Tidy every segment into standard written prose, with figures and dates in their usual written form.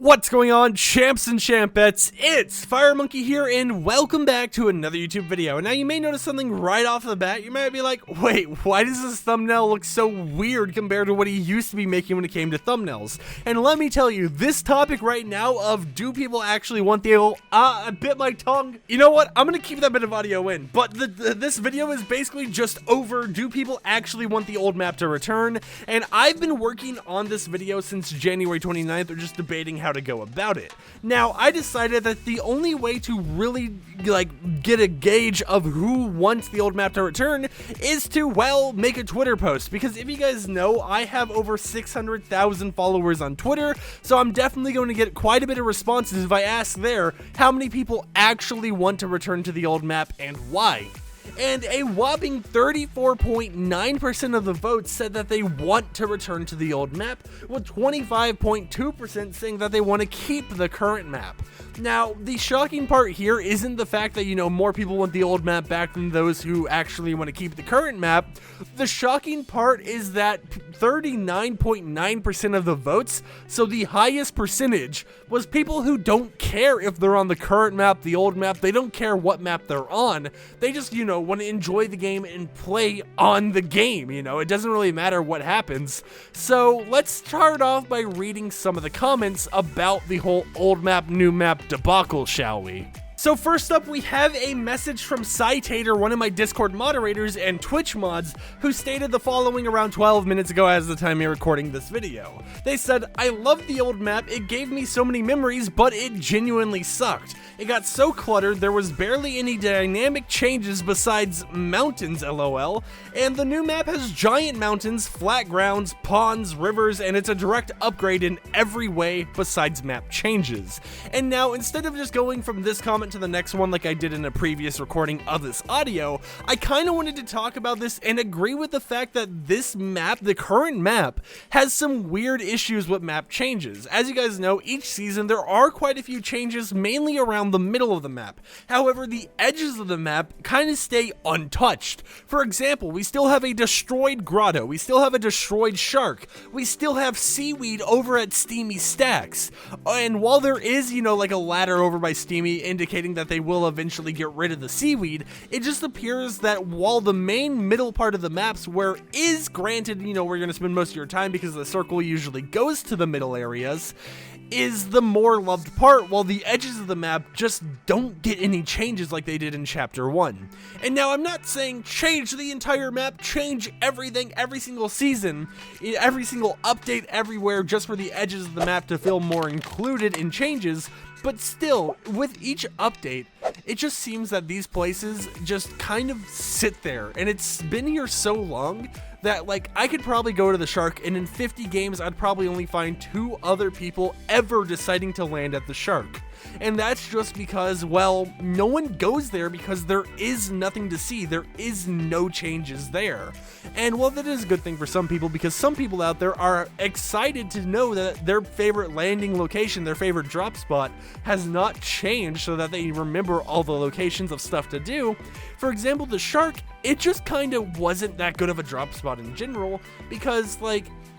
What's going on, champs and champettes? It's FireMonkey here, and welcome back to another YouTube video. Now, you may notice something right off the bat. You might be like, wait, why does this thumbnail look so weird compared to what he used to be making when it came to thumbnails? And let me tell you, this topic right now of do people actually want the old, I bit my tongue. You know what? I'm gonna keep that bit of audio in, but this video is basically just over, do people actually want the old map to return? And I've been working on this video since January 29th, or just debating how to go about it. Now, I decided that the only way to really get a gauge of who wants the old map to return is to, well, make a Twitter post, because if you guys know, I have over 600,000 followers on Twitter, so I'm definitely going to get quite a bit of responses if I ask there how many people actually want to return to the old map and why. And a whopping 34.9% of the votes said that they want to return to the old map, with 25.2% saying that they want to keep the current map. Now, the shocking part here isn't the fact that, more people want the old map back than those who actually want to keep the current map. The shocking part is that 39.9% of the votes, so the highest percentage, was people who don't care if they're on the current map, the old map. They don't care what map they're on. They just, want to enjoy the game and play on the game. It doesn't really matter what happens. So let's start off by reading some of the comments about the whole old map, new map debacle, shall we? So first up, we have a message from Cytator, one of my Discord moderators and Twitch mods, who stated the following around 12 minutes ago as the time of recording this video. They said, "I love the old map, it gave me so many memories, but it genuinely sucked. It got so cluttered, there was barely any dynamic changes besides mountains, lol. And the new map has giant mountains, flat grounds, ponds, rivers, and it's a direct upgrade in every way besides map changes." And now, instead of just going from this comment to the next one like I did in a previous recording of this audio, I kind of wanted to talk about this and agree with the fact that this map, the current map, has some weird issues with map changes. As you guys know, each season there are quite a few changes, mainly around the middle of the map. However, the edges of the map kind of stay untouched. For example, we still have a destroyed grotto, we still have a destroyed shark, we still have seaweed over at Steamy Stacks, and while there is, like a ladder over by Steamy indicating that they will eventually get rid of the seaweed, it just appears that while the main middle part of the maps, where is granted, where you're going to spend most of your time because the circle usually goes to the middle areas, is the more loved part, while the edges of the map just don't get any changes like they did in Chapter 1. And now, I'm not saying change the entire map, change everything, every single season, every single update everywhere, just for the edges of the map to feel more included in changes. But still, with each update, it just seems that these places just kind of sit there, and it's been here so long that, I could probably go to the shark, and in 50 games, I'd probably only find 2 other people ever deciding to land at the shark. And that's just because, well, no one goes there because there is nothing to see. There is no changes there. And while that is a good thing for some people, because some people out there are excited to know that their favorite landing location, their favorite drop spot, has not changed so that they remember all the locations of stuff to do. For example, the shark, it just kind of wasn't that good of a drop spot in general, because,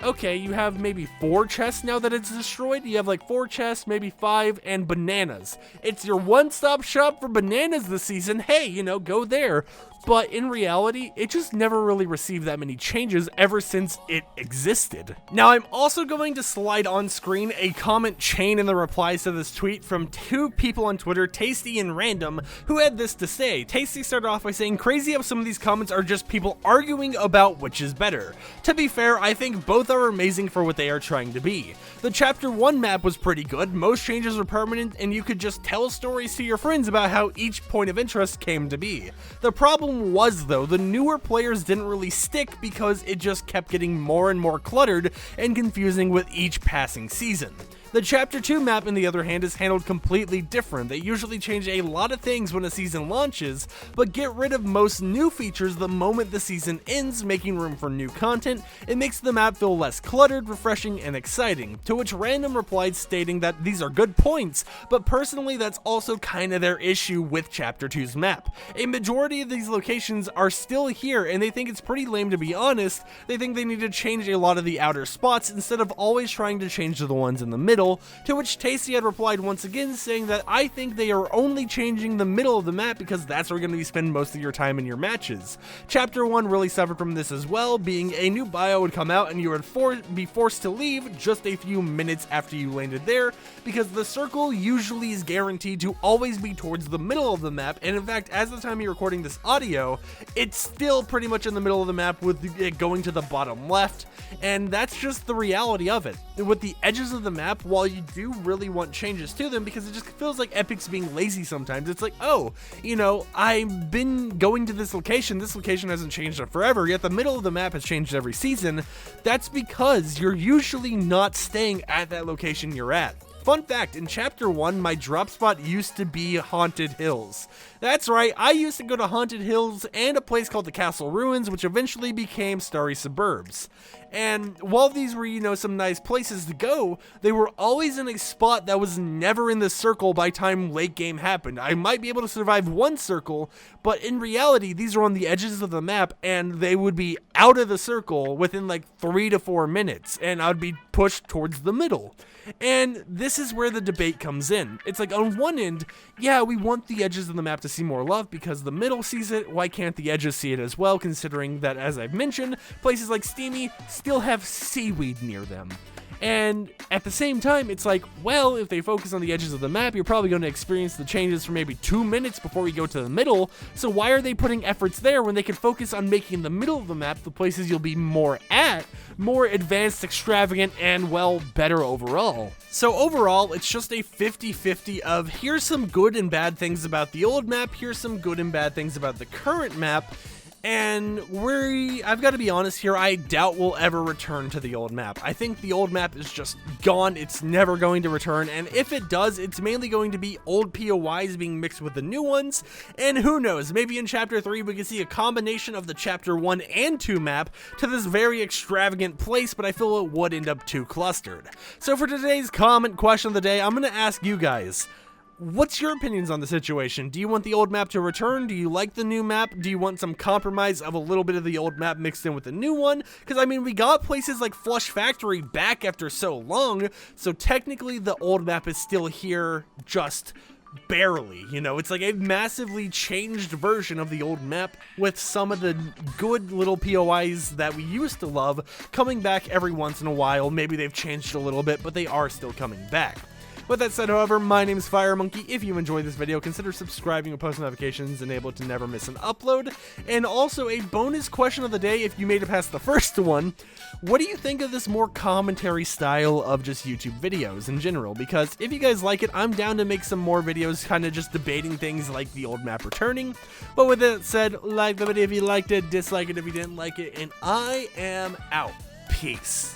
okay, you have maybe 4 chests now that it's destroyed. You have 4 chests, maybe 5, and bananas. It's your one-stop shop for bananas this season. Hey, go there. But in reality, it just never really received that many changes ever since it existed. Now, I'm also going to slide on screen a comment chain in the replies to this tweet from 2 people on Twitter, Tasty and Random, who had this to say. Tasty started off by saying, "Crazy how some of these comments are just people arguing about which is better. To be fair, I think both are amazing for what they are trying to be. The Chapter 1 map was pretty good, most changes were permanent, and you could just tell stories to your friends about how each point of interest came to be. The problem was, though, the newer players didn't really stick because it just kept getting more and more cluttered and confusing with each passing season. The Chapter 2 map, on the other hand, is handled completely different. They usually change a lot of things when a season launches, but get rid of most new features the moment the season ends, making room for new content. It makes the map feel less cluttered, refreshing, and exciting." To which Random replied stating that these are good points, but personally that's also kinda their issue with Chapter 2's map. A majority of these locations are still here, and they think it's pretty lame, to be honest. They think they need to change a lot of the outer spots instead of always trying to change the ones in the middle, middle, to which Tasty had replied once again saying that I think they are only changing the middle of the map because that's where you're going to spend most of your time in your matches. Chapter 1 really suffered from this as well, being a new bio would come out and you would be forced to leave just a few minutes after you landed there, because the circle usually is guaranteed to always be towards the middle of the map, and in fact, as the time you're recording this audio, it's still pretty much in the middle of the map with it going to the bottom left, and that's just the reality of it. With the edges of the map, while you do really want changes to them, because it just feels like Epic's being lazy sometimes, it's like, oh, you know, I've been going to this location hasn't changed in forever, yet the middle of the map has changed every season. That's because you're usually not staying at that location you're at. Fun fact, in Chapter 1, my drop spot used to be Haunted Hills. That's right, I used to go to Haunted Hills and a place called the Castle Ruins, which eventually became Starry Suburbs. And while these were, you know, some nice places to go, they were always in a spot that was never in the circle by time late game happened. I might be able to survive one circle, but in reality, these are on the edges of the map, and they would be out of the circle within like 3 to 4 minutes, and I would be pushed towards the middle. And this is where the debate comes in. It's like, on one end, yeah, we want the edges of the map to see more love because the middle sees it. Why can't the edges see it as well, considering that, as I've mentioned, places like Steamy still have seaweed near them? And at the same time, it's like, well, if they focus on the edges of the map, you're probably going to experience the changes for maybe 2 minutes before we go to the middle, so why are they putting efforts there when they could focus on making the middle of the map the places you'll be more at, more advanced, extravagant, and, well, better overall? So overall, it's just a 50-50 of here's some good and bad things about the old map, here's some good and bad things about the current map. And I've got to be honest here, I doubt we'll ever return to the old map. I think the old map is just gone, it's never going to return, and if it does, it's mainly going to be old POIs being mixed with the new ones, and who knows, maybe in Chapter 3 we can see a combination of the Chapter 1 and 2 map to this very extravagant place, but I feel it would end up too clustered. So for today's comment question of the day, I'm going to ask you guys, what's your opinions on the situation? Do you want the old map to return? Do you like the new map? Do you want some compromise of a little bit of the old map mixed in with the new one? Because, I mean, we got places like Flush Factory back after so long, so technically the old map is still here, just barely. You know, it's like a massively changed version of the old map with some of the good little POIs that we used to love coming back every once in a while. Maybe they've changed a little bit, but they are still coming back. With that said, however, my name is FireMonkey. If you enjoyed this video, consider subscribing and post notifications enabled to never miss an upload. And also a bonus question of the day, if you made it past the first one, what do you think of this more commentary style of just YouTube videos in general? Because if you guys like it, I'm down to make some more videos kind of just debating things like the old map returning. But with that said, like the video if you liked it, dislike it if you didn't like it, and I am out. Peace.